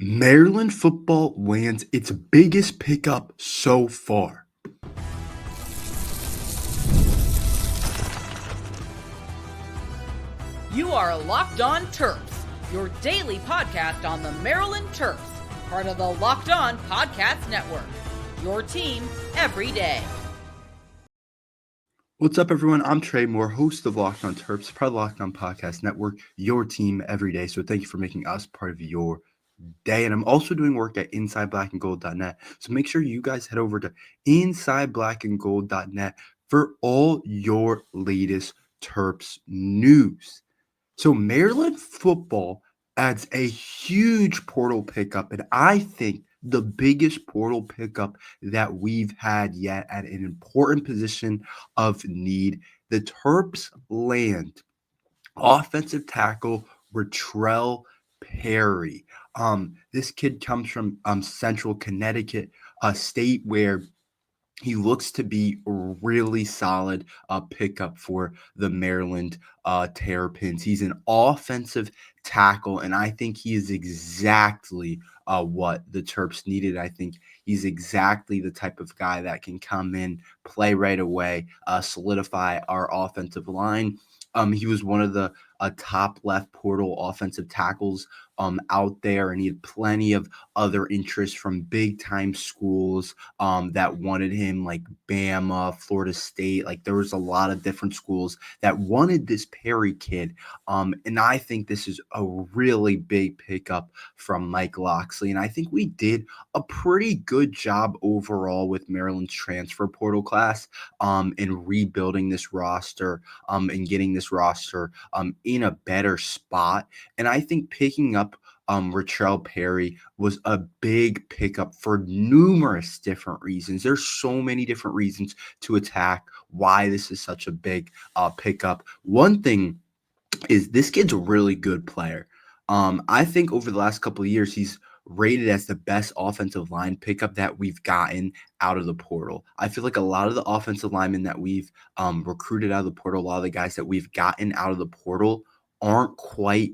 Maryland football lands its biggest pickup so far. You are Locked On Terps, your daily podcast on the Maryland Terps, part of the Locked On Podcast Network. Your team every day. What's up, everyone? I'm Tre Moore, host of Locked On Terps, part of the Locked On Podcast Network, your team every day. So thank you for making us part of your day. And I'm also doing work at InsideBlackandGold.net. So make sure you guys head over to InsideBlackandGold.net for all your latest Terps news. So Maryland football adds a huge portal pickup, and I think the biggest portal pickup that we've had yet at an important position of need. The Terps land offensive tackle Rahtrel Perry. This kid comes from Central Connecticut, a state where he looks to be a really solid pickup for the Maryland Terrapins. He's an offensive tackle, and I think he is exactly what the Terps needed. I think he's exactly the type of guy that can come in, play right away, solidify our offensive line. He was one of the top left portal offensive tackles out there, and he had plenty of other interests from big-time schools that wanted him, like Bama, Florida State. Like, there was a lot of different schools that wanted this Perry kid. And I think this is a really big pickup from Mike Locksley. And I think we did a pretty good job overall with Maryland's transfer portal class in rebuilding this roster and getting this roster in a better spot. And I think picking up Rahtrel Perry was a big pickup for numerous different reasons. There's so many different reasons to attack why this is such a big pickup. One thing is this kid's a really good player. I think over the last couple of years, he's rated as the best offensive line pickup that we've gotten out of the portal. I feel like a lot of the offensive linemen that we've recruited out of the portal, a lot of the guys that we've gotten out of the portal aren't quite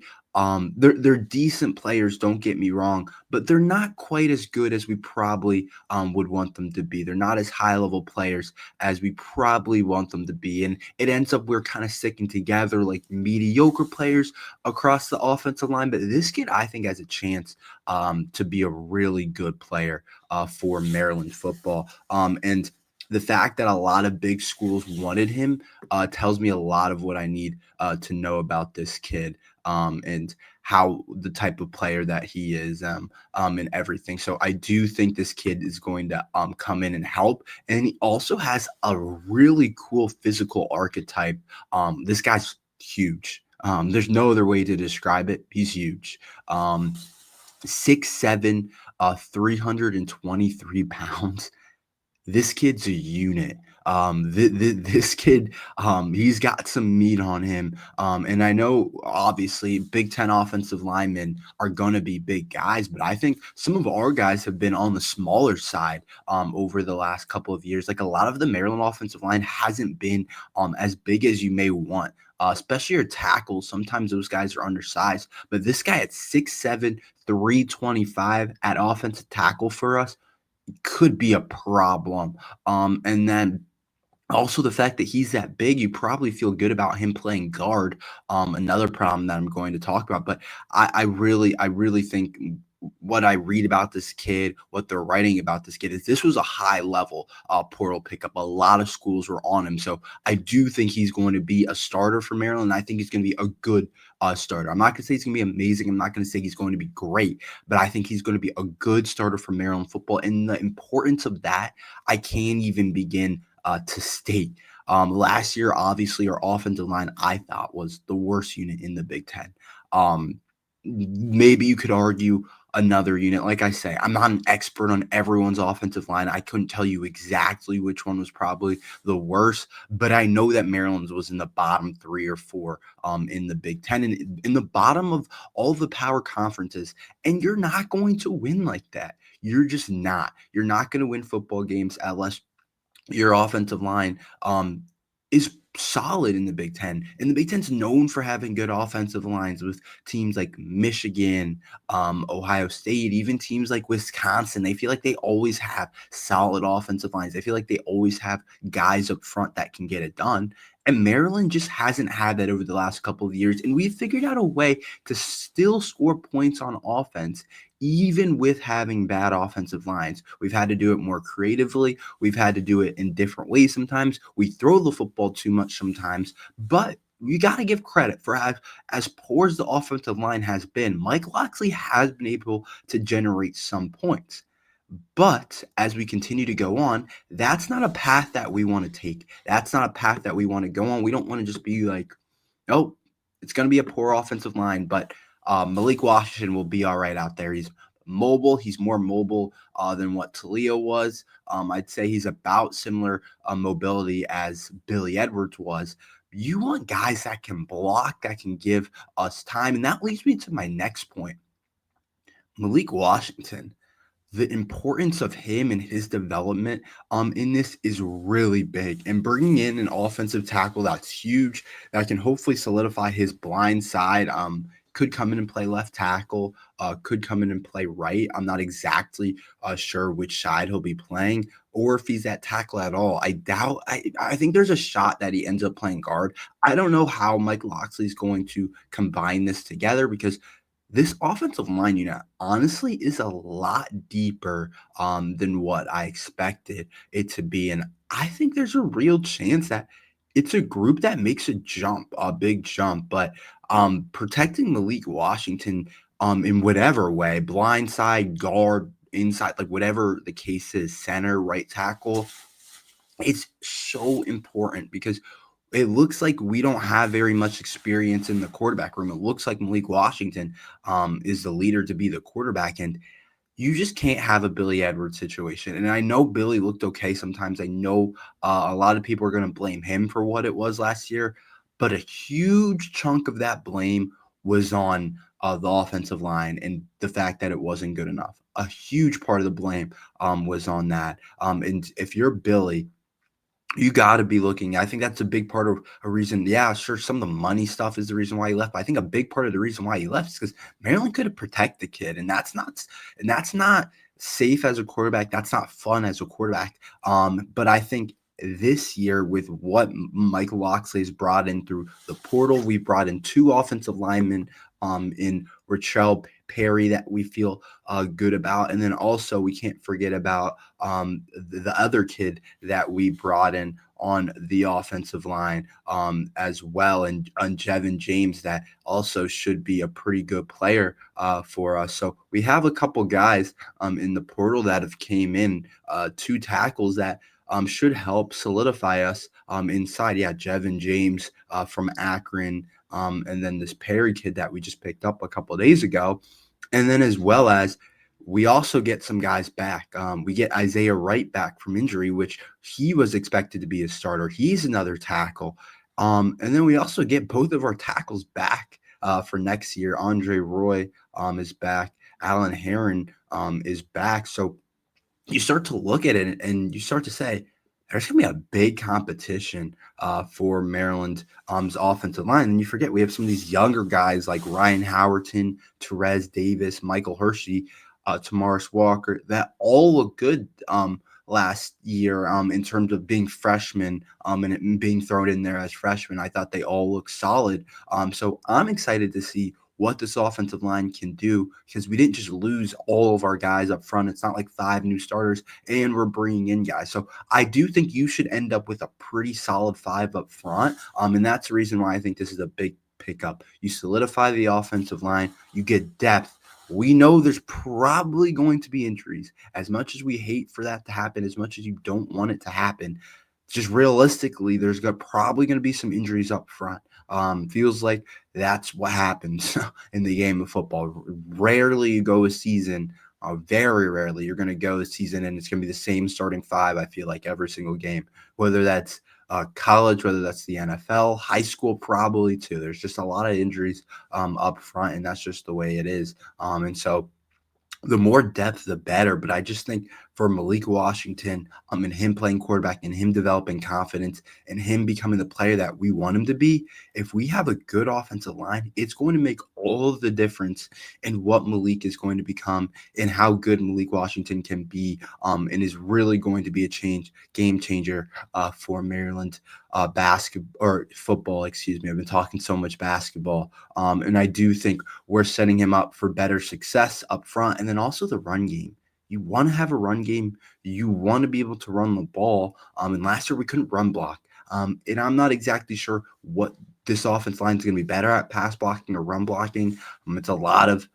they're decent players, don't get me wrong, but they're not quite as good as we probably would want them to be. They're not as high level players as we probably want them to be. And it ends up we're kind of sticking together like mediocre players across the offensive line. But this kid, I think, has a chance to be a really good player for Maryland football. And the fact that a lot of big schools wanted him tells me a lot of what I need to know about this kid and how the type of player that he is and everything. So I do think this kid is going to come in and help. And he also has a really cool physical archetype. This guy's huge. There's no other way to describe it. He's huge. 6'7", 323 pounds. This kid's a unit. This kid, he's got some meat on him. And I know, obviously, Big Ten offensive linemen are going to be big guys, but I think some of our guys have been on the smaller side over the last couple of years. Like, a lot of the Maryland offensive line hasn't been as big as you may want. Especially your tackles. Sometimes those guys are undersized. But this guy at 6'7", 325 at offensive tackle for us could be a problem. And then also the fact that he's that big, you probably feel good about him playing guard. Another problem that I'm going to talk about. But I really think what I read about this kid, what they're writing about this kid, is this was a high level portal pickup. A lot of schools were on him. So I do think he's going to be a starter for Maryland. I think he's going to be a good starter. I'm not going to say he's going to be amazing. I'm not going to say he's going to be great, but I think he's going to be a good starter for Maryland football. And the importance of that, I can't even begin to state. Last year, obviously, our offensive line, I thought, was the worst unit in the Big Ten. Maybe you could argue another unit. Like I say, I'm not an expert on everyone's offensive line. I couldn't tell you exactly which one was probably the worst, but I know that Maryland's was in the bottom 3 or 4 in the Big Ten and in the bottom of all the power conferences. And you're not going to win like that. You're just not. You're not going to win football games unless your offensive line is solid in the Big Ten. And the Big Ten's known for having good offensive lines with teams like Michigan, Ohio State, even teams like Wisconsin. They feel like they always have solid offensive lines. They feel like they always have guys up front that can get it done. And Maryland just hasn't had that over the last couple of years. And we've figured out a way to still score points on offense, even with having bad offensive lines. We've had to do it more creatively. We've had to do it in different ways sometimes. We throw the football too much sometimes, but you got to give credit for as poor as the offensive line has been. Mike Locksley has been able to generate some points. But as we continue to go on, that's not a path that we want to take. That's not a path that we want to go on. We don't want to just be like, oh, it's going to be a poor offensive line, but Malik Washington will be all right out there. He's mobile. He's more mobile than what Talio was. I'd say he's about similar mobility as Billy Edwards was. You want guys that can block, that can give us time. And that leads me to my next point. Malik Washington. The importance of him and his development in this is really big. And bringing in an offensive tackle that's huge, that can hopefully solidify his blind side, could come in and play left tackle, could come in and play right. I'm not exactly sure which side he'll be playing or if he's at tackle at all. I think there's a shot that he ends up playing guard. I don't know how Mike Locksley's going to combine this together because this offensive line unit honestly is a lot deeper than what I expected it to be. And I think there's a real chance that it's a group that makes a jump, a big jump. But protecting Malik Washington in whatever way, blindside, guard, inside, like whatever the case is, center, right tackle, it's so important because it looks like we don't have very much experience in the quarterback room. It looks like Malik Washington is the leader to be the quarterback, and you just can't have a Billy Edwards situation. And I know Billy looked okay sometimes. I know a lot of people are going to blame him for what it was last year, but a huge chunk of that blame was on the offensive line and the fact that it wasn't good enough. A huge part of the blame was on that. And if you're Billy, you got to be looking. I think that's a big part of a reason. Yeah, sure, some of the money stuff is the reason why he left. But I think a big part of the reason why he left is because Maryland couldn't protect the kid, and that's not safe as a quarterback. That's not fun as a quarterback. But I think this year, with what Mike Locksley has brought in through the portal, we brought in 2 offensive linemen in Rahtrel Perry that we feel good about. And then also we can't forget about the other kid that we brought in on the offensive line as well. And Jevin James, that also should be a pretty good player for us. So we have a couple guys in the portal that have came in, 2 tackles that should help solidify us inside. Yeah, Jevin James from Akron, and then this Perry kid that we just picked up a couple of days ago. And then as well as we also get some guys back. We get Isaiah Wright back from injury, which he was expected to be a starter. He's another tackle. And then we also get both of our tackles back for next year. Andre Roy is back. Alan Heron is back. So you start to look at it and you start to say, there's going to be a big competition for Maryland's offensive line. And you forget we have some of these younger guys like Ryan Howerton, Terez Davis, Michael Hershey, Tamaris Walker, that all look good last year in terms of being freshmen and being thrown in there as freshmen. I thought they all look solid. So I'm excited to see what this offensive line can do because we didn't just lose all of our guys up front. It's not like 5 new starters and we're bringing in guys. So I do think you should end up with a pretty solid 5 up front. And that's the reason why I think this is a big pickup. You solidify the offensive line, you get depth. We know there's probably going to be injuries. As much as we hate for that to happen, as much as you don't want it to happen, just realistically, there's probably going to be some injuries up front. Feels like that's what happens in the game of football. Rarely you go a season, very rarely you're going to go a season and it's going to be the same starting 5, I feel like, every single game, whether that's college, whether that's the NFL, high school, probably too. There's just a lot of injuries up front, and that's just the way it is. And so the more depth, the better. But I just think for Malik Washington, and him playing quarterback and him developing confidence and him becoming the player that we want him to be, if we have a good offensive line, it's going to make all of the difference in what Malik is going to become and how good Malik Washington can be, and is really going to be a game changer for Maryland basketball or football. Excuse me. I've been talking so much basketball, and I do think we're setting him up for better success up front, and then also the run game. You want to have a run game. You want to be able to run the ball. And last year we couldn't run block. And I'm not exactly sure what this offense line is going to be better at, pass blocking or run blocking. It's a lot of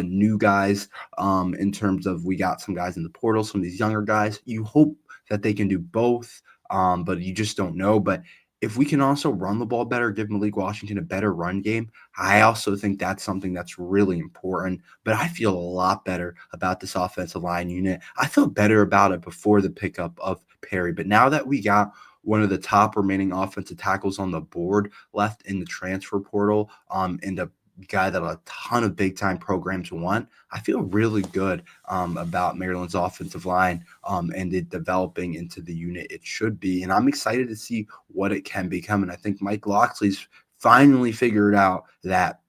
new guys in terms of we got some guys in the portal, some of these younger guys. You hope that they can do both, but you just don't know. But if we can also run the ball better, give Malik Washington a better run game, I also think that's something that's really important. But I feel a lot better about this offensive line unit. I felt better about it before the pickup of Perry. But now that we got one of the top remaining offensive tackles on the board left in the transfer portal, and a guy that a ton of big-time programs want, I feel really good about Maryland's offensive line and it developing into the unit it should be. And I'm excited to see what it can become. And I think Mike Locksley's finally figured out that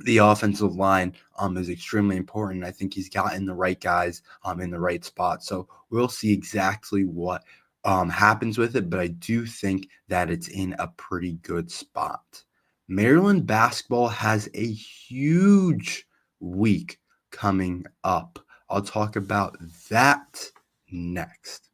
the offensive line is extremely important. I think he's gotten the right guys in the right spot. So we'll see exactly what happens with it, but I do think that it's in a pretty good spot. Maryland basketball has a huge week coming up. I'll talk about that next.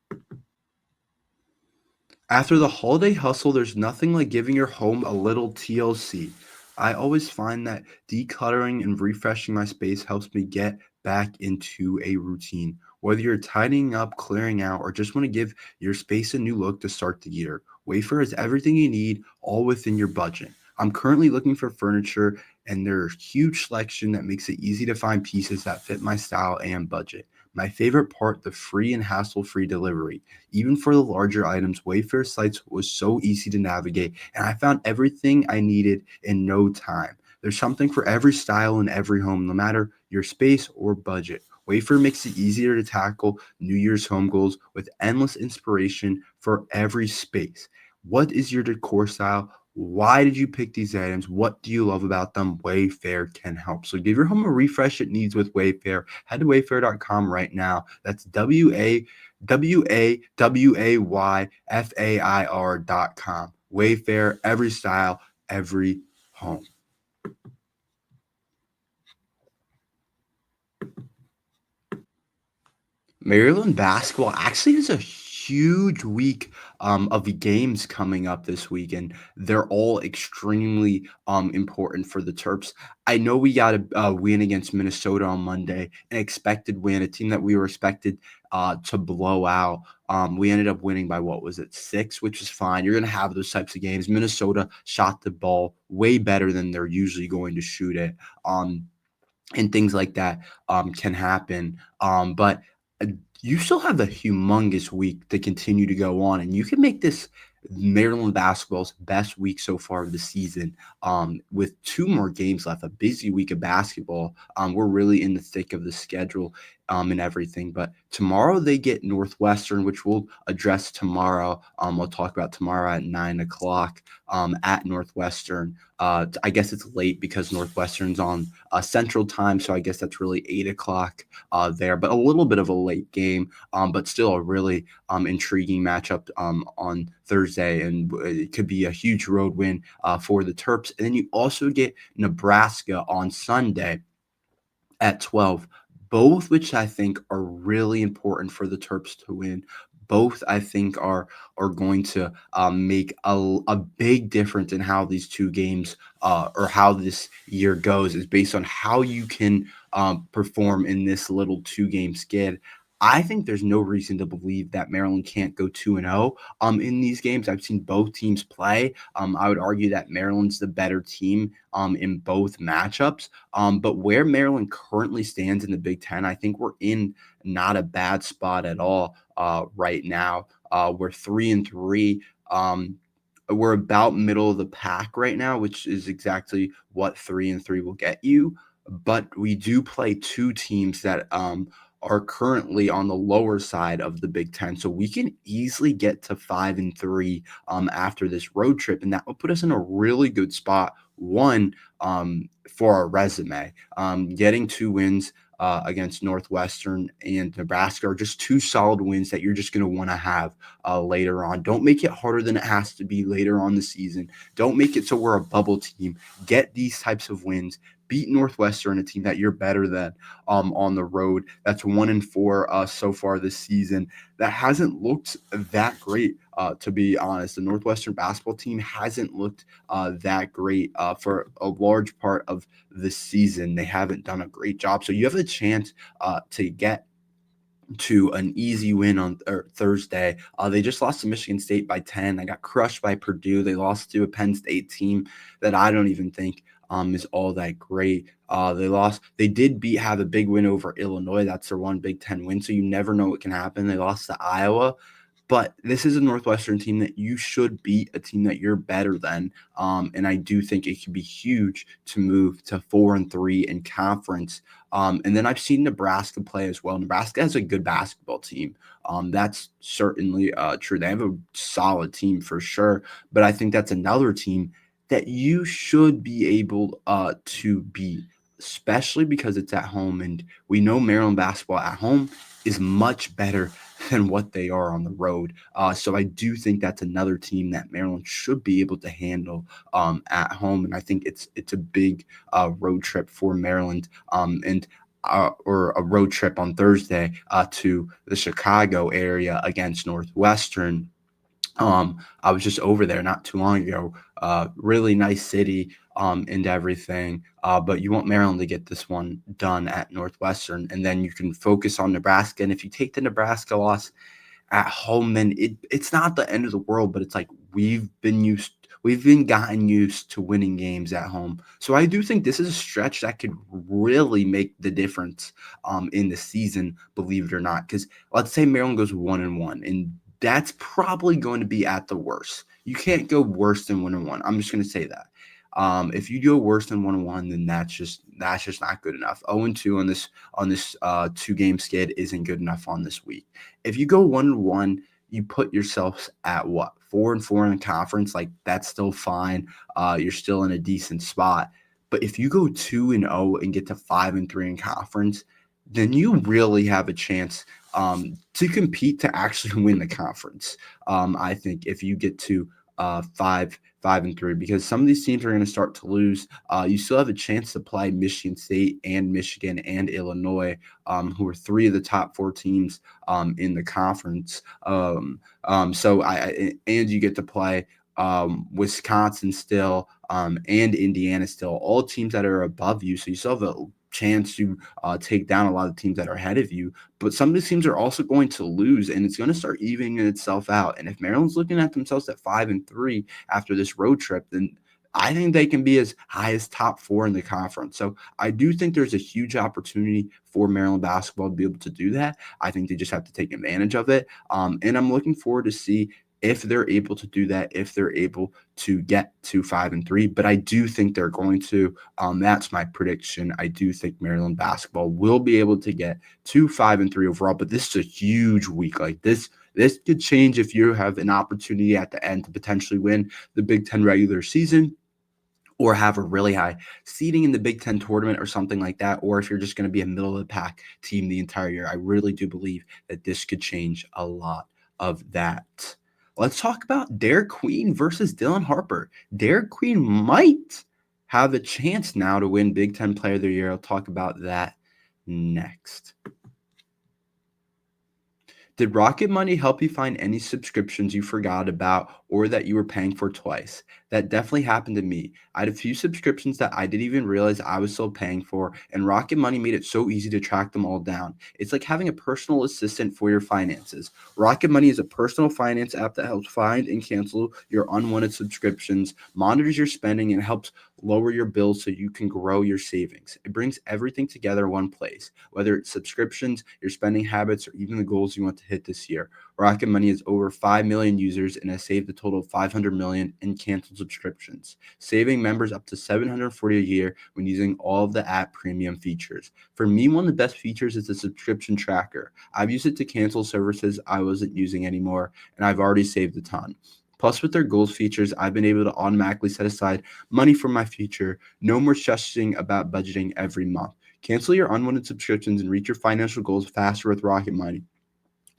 After the holiday hustle, there's nothing like giving your home a little TLC. I always find that decluttering and refreshing my space helps me get back into a routine. Whether you're tidying up, clearing out, or just want to give your space a new look to start the year, WayFair has everything you need, all within your budget. I'm currently looking for furniture, and there's a huge selection that makes it easy to find pieces that fit my style and budget. My favorite part, the free and hassle-free delivery. Even for the larger items, WayFair sites was so easy to navigate, and I found everything I needed in no time. There's something for every style in every home, no matter your space or budget. WayFair makes it easier to tackle New Year's home goals with endless inspiration for every space. What is your decor style? Why did you pick these items? What do you love about them? WayFair can help. So give your home a refresh it needs with WayFair. Head to wayfair.com right now. That's WayFair.com. WayFair, every style, every home. Maryland basketball actually has a huge week of games coming up this week, and they're all extremely important for the Terps. I know we got a win against Minnesota on Monday, an expected win, a team that we were expected to blow out. We ended up winning by, what was it, 6, which is fine. You're going to have those types of games. Minnesota shot the ball way better than they're usually going to shoot it, and things like that can happen. But you still have a humongous week to continue to go on, and you can make this Maryland basketball's best week so far of the season with 2 more games left, a busy week of basketball. We're really in the thick of the schedule and everything. But tomorrow they get Northwestern, which we'll address tomorrow. We'll talk about tomorrow at 9 o'clock at Northwestern. I guess it's late because Northwestern's on Central Time, so I guess that's really 8 o'clock there. But a little bit of a late game, but still a really intriguing matchup on Thursday, and it could be a huge road win for the Terps. And then you also get Nebraska on Sunday at 12, both which I think are really important for the Terps to win. Both I think are going to make a big difference in how these 2 games or how this year goes, is based on how you can perform in this little 2-game skid. I think there's no reason to believe that Maryland can't go 2-0 in these games. I've seen both teams play. I would argue that Maryland's the better team in both matchups. But where Maryland currently stands in the Big Ten, I think we're in not a bad spot at all right now. We're 3-3. We're about middle of the pack right now, which is exactly what 3-3 will get you. But we do play 2 teams that are currently on the lower side of the Big Ten. So we can easily get to 5-3 after this road trip. And that will put us in a really good spot. One, for our resume, getting 2 wins against Northwestern and Nebraska are just 2 solid wins that you're just going to want to have later on. Don't make it harder than it has to be later on the season. Don't make it so we're a bubble team. Get these types of wins. Beat Northwestern, a team that you're better than on the road. That's 1-4 so far this season. That hasn't looked that great, to be honest. The Northwestern basketball team hasn't looked that great for a large part of the season. They haven't done a great job. So you have a chance to get to an easy win on Thursday. They just lost to Michigan State by 10. They got crushed by Purdue. They lost to a Penn State team that I don't even think is all that great. They did have a big win over Illinois. That's their one Big Ten win. So you never know what can happen. They lost to Iowa. But this is a Northwestern team that you should beat, a team that you're better than. And I do think it could be huge to move to 4-3 in conference. And then I've seen Nebraska play as well. Nebraska has a good basketball team. That's certainly true. They have a solid team for sure. But I think that's another team that you should be able to beat, especially because it's at home. And we know Maryland basketball at home is much better than what they are on the road. So I do think that's another team that Maryland should be able to handle at home. And I think it's a big road trip for Maryland or a road trip on Thursday to the Chicago area against Northwestern. I was just over there not too long ago. Really nice city and everything. But you want Maryland to get this one done at Northwestern, and then you can focus on Nebraska. And if you take the Nebraska loss at home, then it's not the end of the world, but it's like we've been gotten used to winning games at home. So I do think this is a stretch that could really make the difference in the season, believe it or not. Because let's say Maryland goes 1-1, and that's probably going to be at the worst. You can't go worse than 1-1. I'm just going to say that. If you go worse than 1-1, then that's just not good enough. 0-2 on this 2-game skid isn't good enough on this week. If you go 1-1, you put yourselves at what? 4-4 in the conference. Like, that's still fine. You're still in a decent spot. But if you go 2-0 and get to 5-3 in conference, then you really have a chance to compete to actually win the conference. I think if you get to 5-3, because some of these teams are going to start to lose. You still have a chance to play Michigan State and Michigan and Illinois, who are 3 of the top 4 teams in the conference. And you get to play Wisconsin still and Indiana still, all teams that are above you. So you still have a chance to take down a lot of teams that are ahead of you. But some of these teams are also going to lose, and it's going to start evening itself out. And if Maryland's looking at themselves at 5-3 after this road trip, then I think they can be as high as top 4 in the conference. So I do think there's a huge opportunity for Maryland basketball to be able to do that. I think they just have to take advantage of it. And I'm looking forward to see if they're able to do that, if they're able to get to 5-3. But I do think they're going to. That's my prediction. I do think Maryland basketball will be able to get to 5-3 overall. But this is a huge week. Like this could change if you have an opportunity at the end to potentially win the Big Ten regular season, or have a really high seeding in the Big Ten tournament or something like that, or if you're just going to be a middle-of-the-pack team the entire year. I really do believe that this could change a lot of that. Let's talk about Derik Queen versus Dylan Harper. Derik Queen might have a chance now to win Big Ten Player of the Year. I'll talk about that next. Did Rocket Money help you find any subscriptions you forgot about or that you were paying for twice? That definitely happened to me. I had a few subscriptions that I didn't even realize I was still paying for, and Rocket Money made it so easy to track them all down. It's like having a personal assistant for your finances. Rocket Money is a personal finance app that helps find and cancel your unwanted subscriptions, monitors your spending, and helps lower your bills so you can grow your savings. It brings everything together in one place, whether it's subscriptions, your spending habits, or even the goals you want to hit this year. Rocket Money has over 5 million users and has saved a total total of $500 million in canceled subscriptions, saving members up to $740 a year when using all of the app premium features. For me, one of the best features is the subscription tracker. I've used it to cancel services I wasn't using anymore, and I've already saved a ton. Plus, with their goals features, I've been able to automatically set aside money for my future. No more stressing about budgeting every month. Cancel your unwanted subscriptions and reach your financial goals faster with Rocket Money.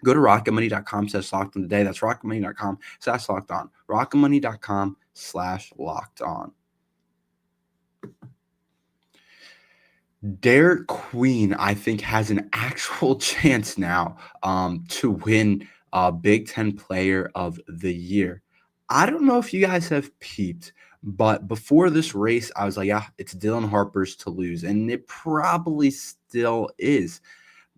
Go to rocketmoney.com/locked on today. That's rocketmoney.com/locked on. rocketmoney.com/locked on. Derik Queen, I think, has an actual chance now to win Big Ten Player of the Year. I don't know if you guys have peeped, but before this race, I was like, yeah, it's Dylan Harper's to lose, and it probably still is.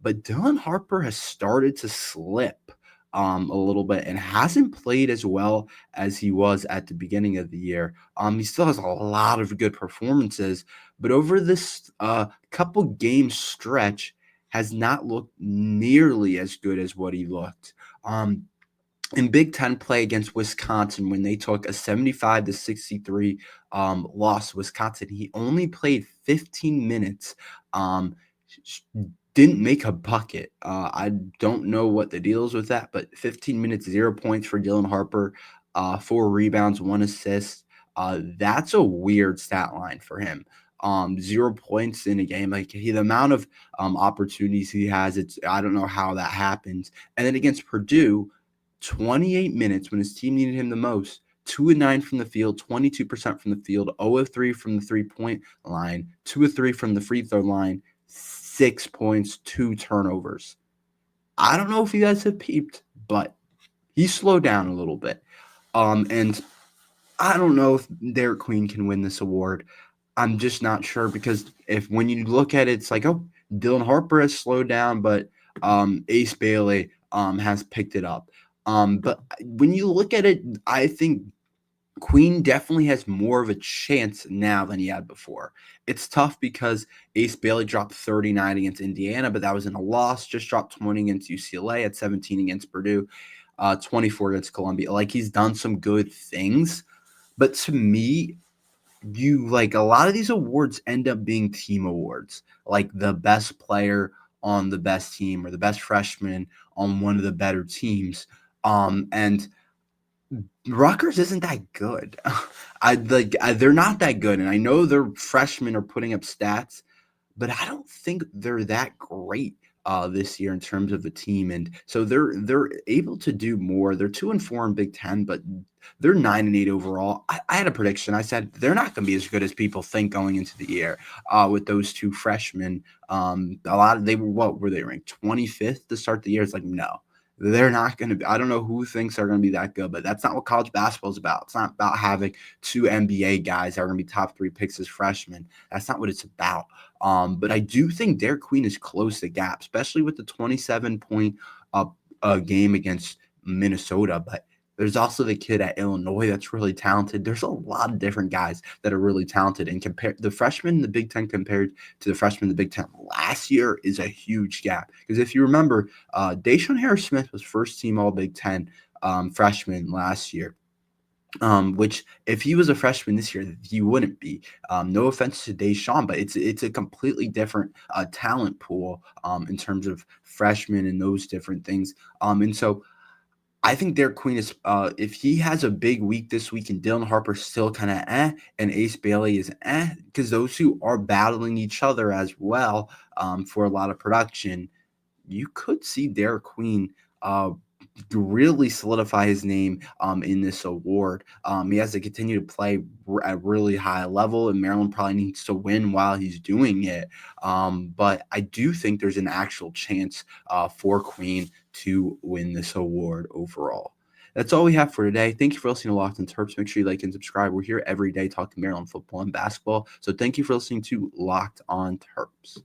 But Dylan Harper has started to slip a little bit and hasn't played as well as he was at the beginning of the year. He still has a lot of good performances, but over this couple game stretch has not looked nearly as good as what he looked. In Big Ten play against Wisconsin, when they took a 75-63 loss to Wisconsin, he only played 15 minutes. Didn't make a bucket. I don't know what the deal is with that, but 15 minutes, 0 points for Dylan Harper, 4 rebounds, 1 assist. That's a weird stat line for him. 0 points in a game. Like the amount of opportunities he has, I don't know how that happens. And then against Purdue, 28 minutes when his team needed him the most. 2 of 9 from the field, 22% from the field, 0 of 3 from the 3-point line, 2 of 3 from the free throw line, 6 points, 2 turnovers. I don't know if you guys have peeped, but he slowed down a little bit. And I don't know if Derik Queen can win this award. I'm just not sure, because when you look at it, it's like, oh, Dylan Harper has slowed down, but Ace Bailey has picked it up. But when you look at it, I think Queen definitely has more of a chance now than he had before. It's tough because Ace Bailey dropped 39 against Indiana, but that was in a loss. Just dropped 20 against UCLA, at 17 against Purdue, 24 against Columbia. Like, he's done some good things. But to me, a lot of these awards end up being team awards, like the best player on the best team or the best freshman on one of the better teams. And Rutgers isn't that good. They're not that good, and I know their freshmen are putting up stats, but I don't think they're that great this year in terms of the team. And so they're able to do more. They're 2-4 in Big Ten, but they're 9-8 overall. I had a prediction. I said they're not going to be as good as people think going into the year with those two freshmen. What were they ranked 25th to start the year? It's like, no. They're not going to be. I don't know who thinks they're going to be that good, but that's not what college basketball is about. It's not about having 2 NBA guys that are going to be top 3 picks as freshmen. That's not what it's about. But I do think Derik Queen is close the gap, especially with the 27-point game against Minnesota. But there's also the kid at Illinois that's really talented. There's a lot of different guys that are really talented. And the freshman in the Big Ten compared to the freshman in the Big Ten last year is a huge gap. Because if you remember, Deshaun Harris-Smith was first team All Big Ten freshman last year. Which if he was a freshman this year, he wouldn't be. No offense to Deshaun, but it's a completely different talent pool in terms of freshmen and those different things. And so I think Derik Queen is, if he has a big week this week and Dylan Harper's still kind of and Ace Bailey is because those two are battling each other as well for a lot of production, you could see Derik Queen really solidify his name in this award. He has to continue to play at really high level, and Maryland probably needs to win while he's doing it. But I do think there's an actual chance for Queen to win this award overall. That's all we have for today. Thank you for listening to Locked on Terps. Make sure you like and subscribe. We're here every day talking Maryland football and basketball. So thank you for listening to Locked on Terps.